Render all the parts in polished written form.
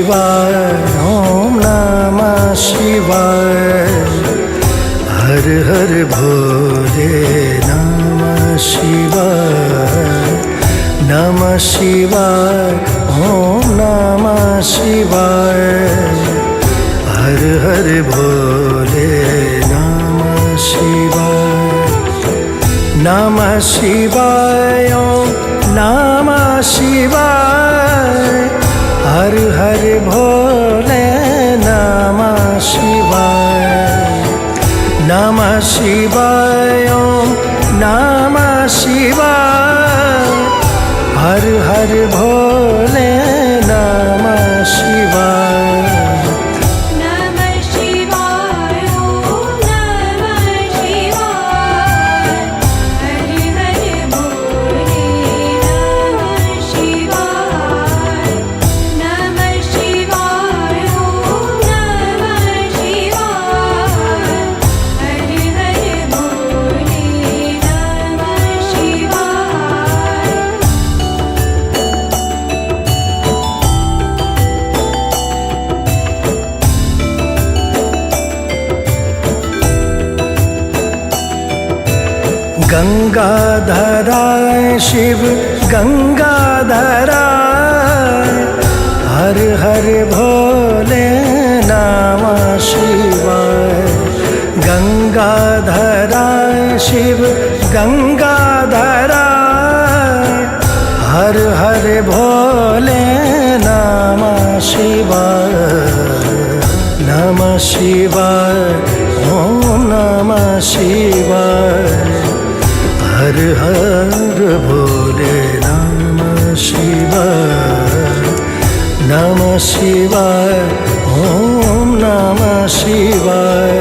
शिवाय, ओम नमः शिवाय। हर हर भोले नमः शिवाय, नमः शिवाय, ओम नमः शिवाय। हर हर भोले नमः शिवाय, नमः शिवाय, ओम नमः शिवाय। हर हर भोले नमः शिवाय, नमः शिवाय, ओम नमः शिवाय। हर हर भोले नमः शिवाय। नमः शिवाय, ओम नमः शिवाय। हर हर भोले नमः शिवाय। नमः शिवाय, ओम नमः शिवाय। हर हर भोले नमः शिवाय। गंगाधराय शिव गंगाधराय। हर हर भोले नमः शिवाय। गंगाधराय शिव गंगाधराय। हर हर भोले नमः शिवाय, नमः शिवाय, ओम नमः शिवाय। हर हर भोले नमः शिवाय, नमः शिवाय, ओम नमः शिवाय।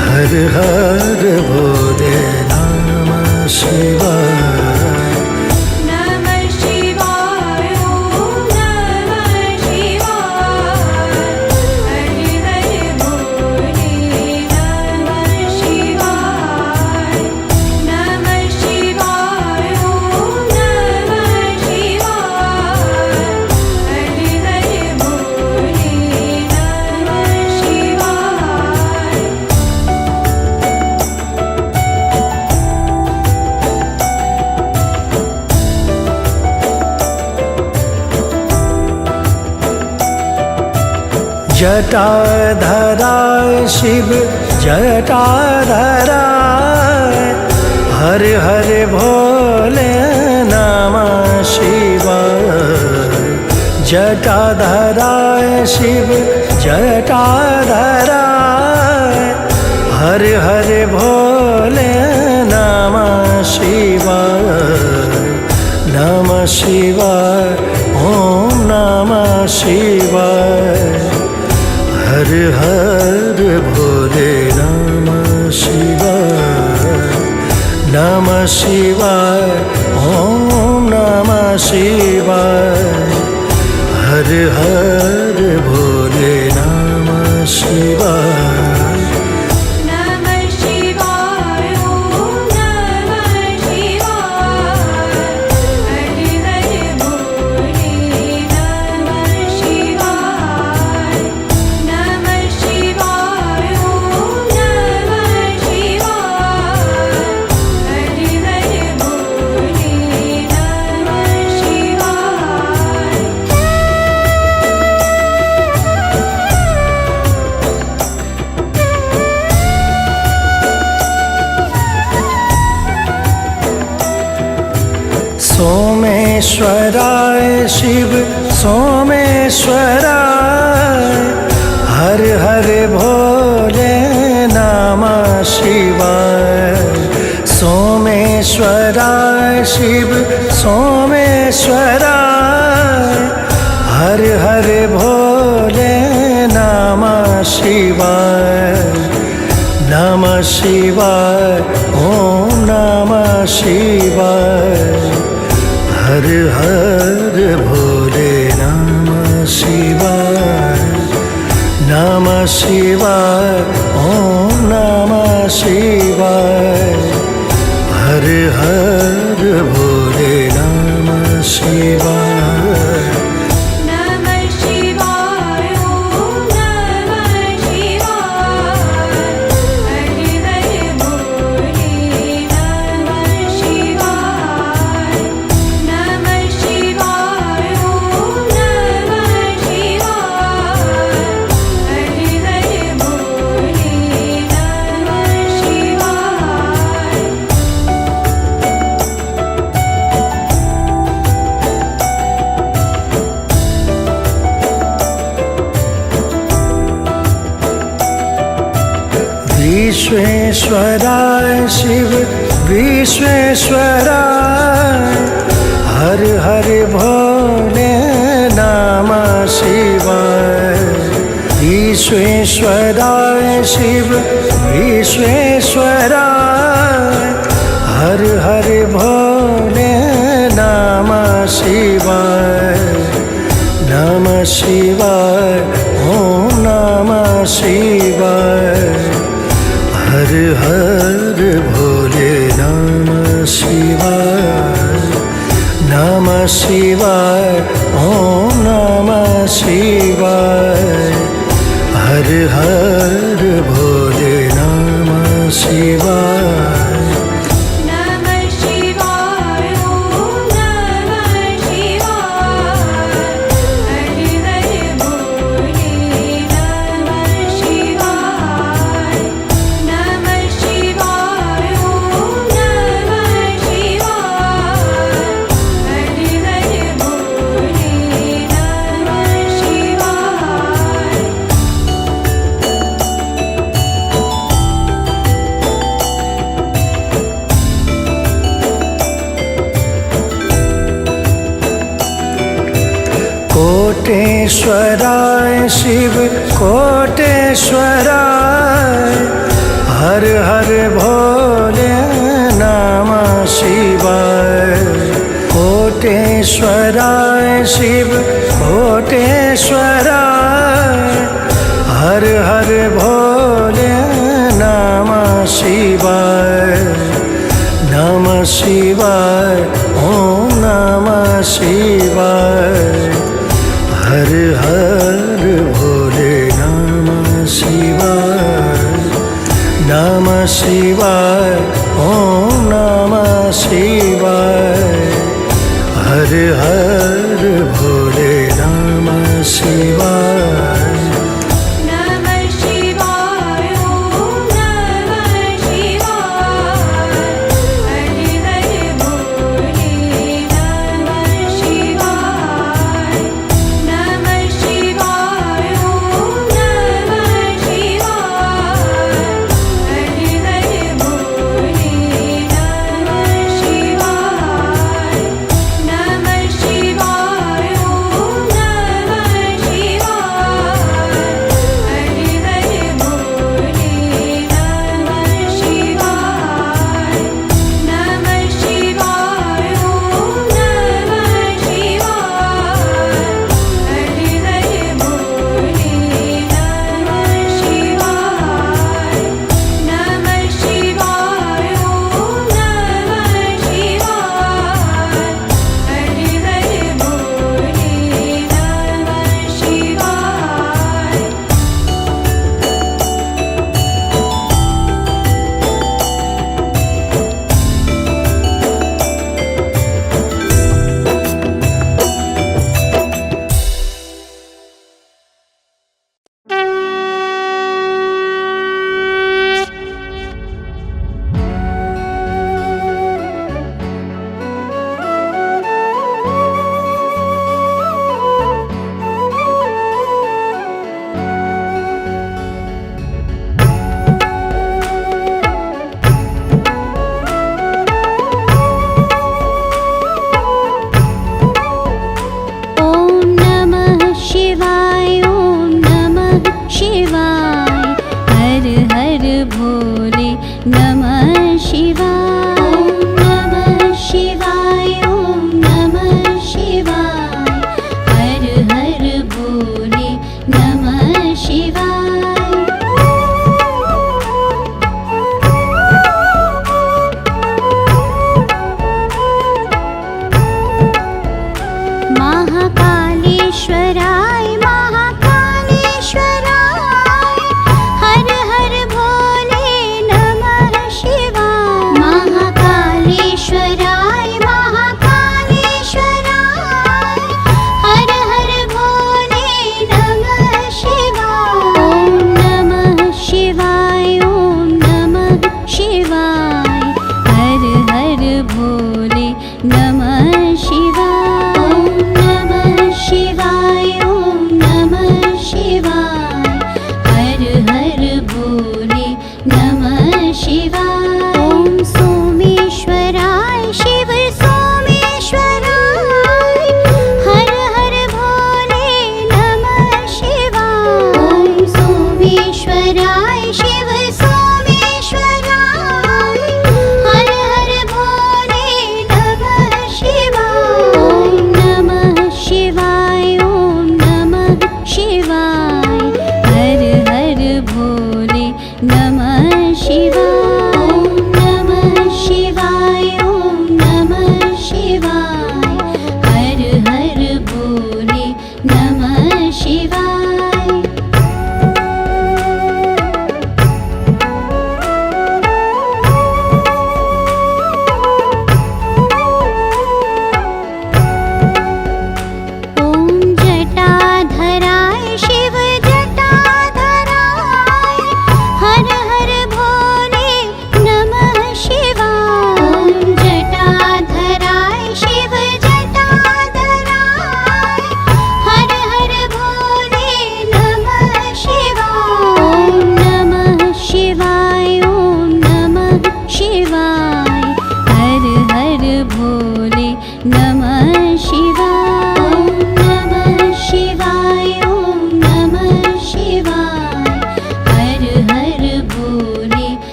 हर हर भोले नमः शिवाय। नमः शिवाय, ओम नमः शिवाय। हर हर भोले नमः शिवाय। नमः शिवाय, ओम नमः शिवाय। हर हर भोले नमः शिवाय। जटाधराय शिव जटाधराय। हर हर भोले नमः शिवाय। जटाधराय शिव जटाधराय। हर हर भोले नमः शिवाय, नमः शिवाय, ओम नमः शिवाय। हर हर भोले नमः शिवाय, नमः शिवाय, ओम नमः शिवाय। हर हर भोले नमः शिवाय। नमः शिवाय, ओम नमः शिवाय। हर हर भोले नमः शिवाय। नमः शिवाय, ओम नमः शिवाय। हर हर भोले नमः शिवाय। नमः शिवाय, ओम नमः शिवाय। हर हर भोले नमः शिवाय। नमः शिवाय, ओम नमः शिवाय। हर हर भोले नमः शिवाय। सोमेश्वराय शिव सोमेश्वराय। हर हर भोले नमः शिवाय। सोमेश्वराय शिव सोमेश्वराय। हर हर भोले नमः शिवाय, नमः शिवाय, ओम नमः शिवाय। हर हर भोले नमः शिवाय, नमः शिवाय, ओम नमः शिवाय। हर हर भोले नमः शिवाय। नमः शिवाय। विश्वेश्वराय शिव विश्वेश्वराय हर हर भोले नमः शिवाय विश्वेश्वराय शिव विश्वेश्वराय हर हर भोले नमः शिवाय नमः शिवाय ओम नमः शिवाय हर हर भोले नमः शिवाय नमः शिवाय ओम नमः शिवाय हर हर भोले नमः शिवाय नमः शिवाय ओम नमः शिवाय हर हर भोले नमः शिवाय नमः शिवाय ओम नमः शिवाय हर हर भोले नमः शिवाय कोटेश्वराय शिव कोटेश्वराय हर हर भोले नमः शिवाय कोटेश्वराय शिव कोटेश्वराय हर हर भोले नमः शिवाय नमः शिवाय ओम नमः शिवाय हर हर भोले नमः शिवाय नमः शिवाय ओम नमः शिवाय हर हर भोले नमः शिवाय नमः शिवाय ओम नमः शिवाय हर हर भोले नमः शिवाय नमः शिवाय ओम नमः शिवाय हर हर भोले नमः शिवाय नमः शिवाय ओम नमः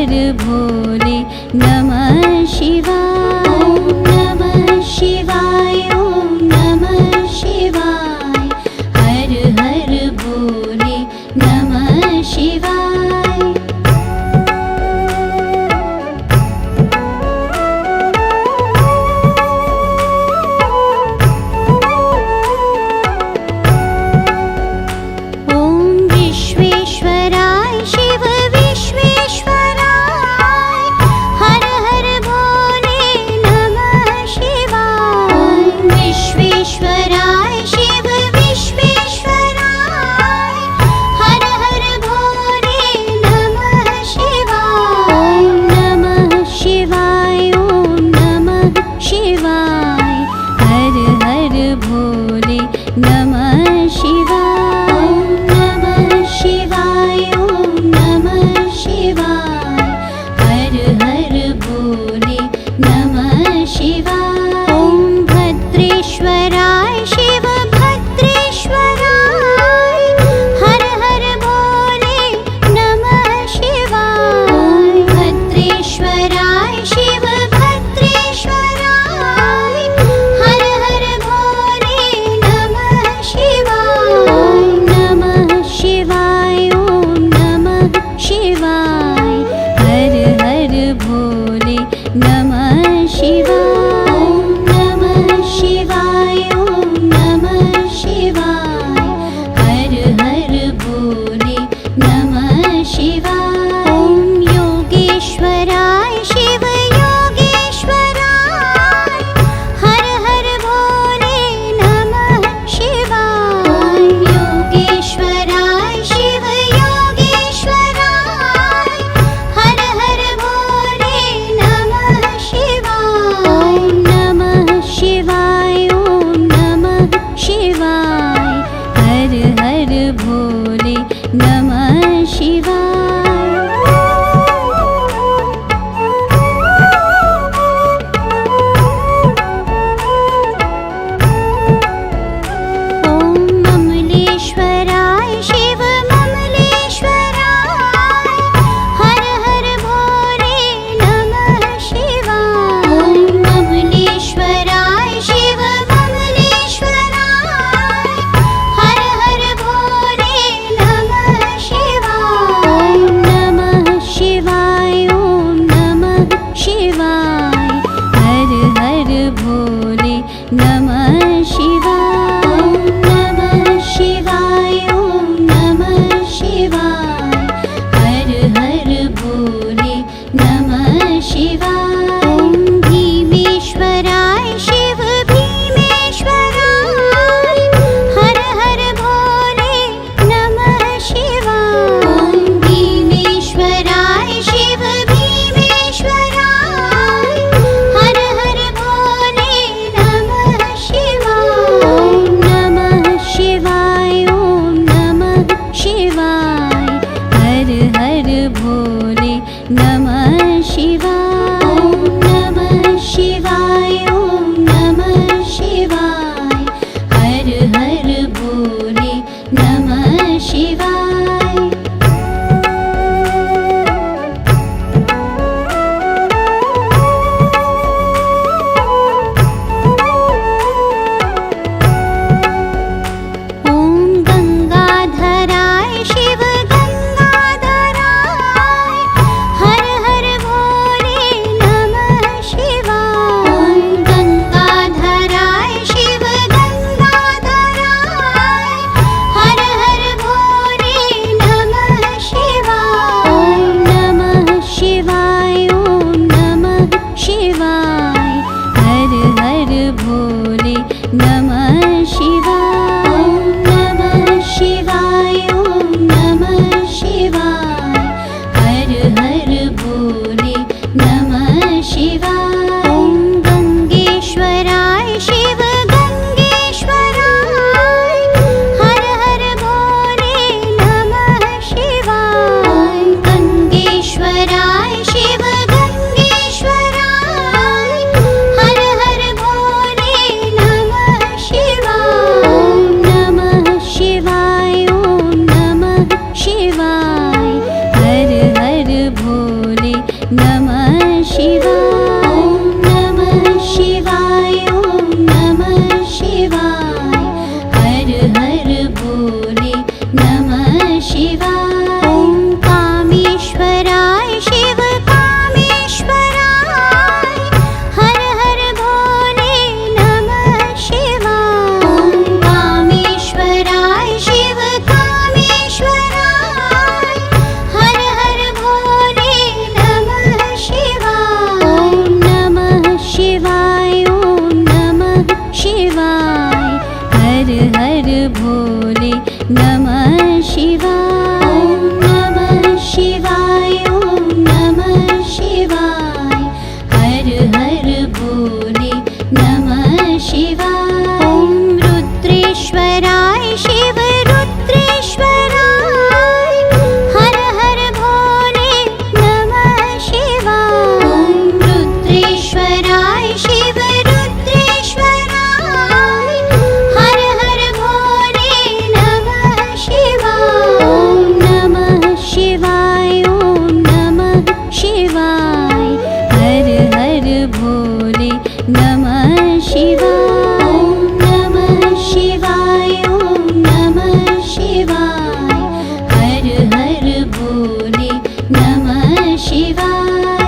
हर भोले नमः शिवाय। ॐ नमः शिवाय, ॐ नमः शिवाय, हर हर भोले नमः शिवाय। ॐ विश्वेश्वराय शिव विश्वेश्वराय, हर हर भोले नमः शिवाय। ॐ विश्वेश्वराय शिव विश्वेश्वराय, हर हर भोले नमः शिवाय। ॐ नमः शिवाय, ॐ नमः शिवाय, हर हर भोले नमः शिवाय। ॐ नमः शिवाय, ॐ नमः शिवाय, हर हर भोले नमः शिवाय। ॐ भद्रेश्वराय शिव भद्रेश्वराय, हर हर भोले नमः शिवाय। ॐ भद्रेश्वराय शिव भद्रेश्वराय, हर हर भोले नमः शिवाय। ॐ नमः शिवाय, ॐ नमः शिवाय, हर हर भोले नमः शिवाय। ॐ नमः शिवाय, ॐ नमः शिवाय, हर हर भोले नमः शिवाय। ॐ योगेश्वराय शिव योगेश्वराय, हर हर भोले नमः शिवाय। ॐ योगेश्वराय शिव योगेश्वराय, हर हर भोले नमः शिवाय। ॐ नमः शिवाय, ॐ नमः शिवाय, हर हर भोले नमः शिवाय। ॐ ममलेश्वराय शिव ममलेश्वराय, हर हर भोले नमः शिवाय। ॐ ममलेश्वराय शिव ममलेश्वराय, हर हर भोले नमः शिवाय। ॐ नमः शिवाय, ॐ नमः शिवाय, हर हर भोले नमः शिवाय। ॐ नमः शिवाय, ॐ नमः शिवाय, हर हर भोले नमः शिवाय। ॐ भीमेश्वराय शिव भीमेश्वराय, हर हर भोले नमः शिवाय। ॐ भीमेश्वराय शिव भीमेश्वराय, हर हर भोले नमः शिवाय। ॐ नमः शिवाय, ॐ नमः शिवाय, हर हर भोले नमः शिवाय। ॐ नमः शिवाय, ॐ नमः शिवाय, हर हर भोले नमः शिवाय। ॐ गंगाधराय शिव गंगाधराय, हर हर भोले नमः शिवाय नमः शिवाय ॐ नमः शिवाय हर हर भोले नमः शिवाय ॐ कामेश्वराय शिव कामेश्वराय हर हर भोले नमः शिवाय ॐ कामेश्वराय शिव कामेश्वराय हर हर भोले नमः शिवाय ॐ नमः शिवाय ॐ नमः शिवाय हर हर भोले नमः शिवाय ॐ नमः शिवाय ॐ नमः शिवाय हर हर भोले नमः शिवाय ॐ रुद्रेश्वराय शिव रुद्रेश्वराय हर हर भोले नमः शिवाय ॐ रुद्रेश्वराय शिव रुद्रेश्वराय हर हर भोले नमः शिवाय ॐ नमः शिवाय ॐ नमः शिवाय हर हर भोले नमः शिवाय ॐ नमः शिवाय ॐ नमः शिवाय हर हर भोले नमः शिवाय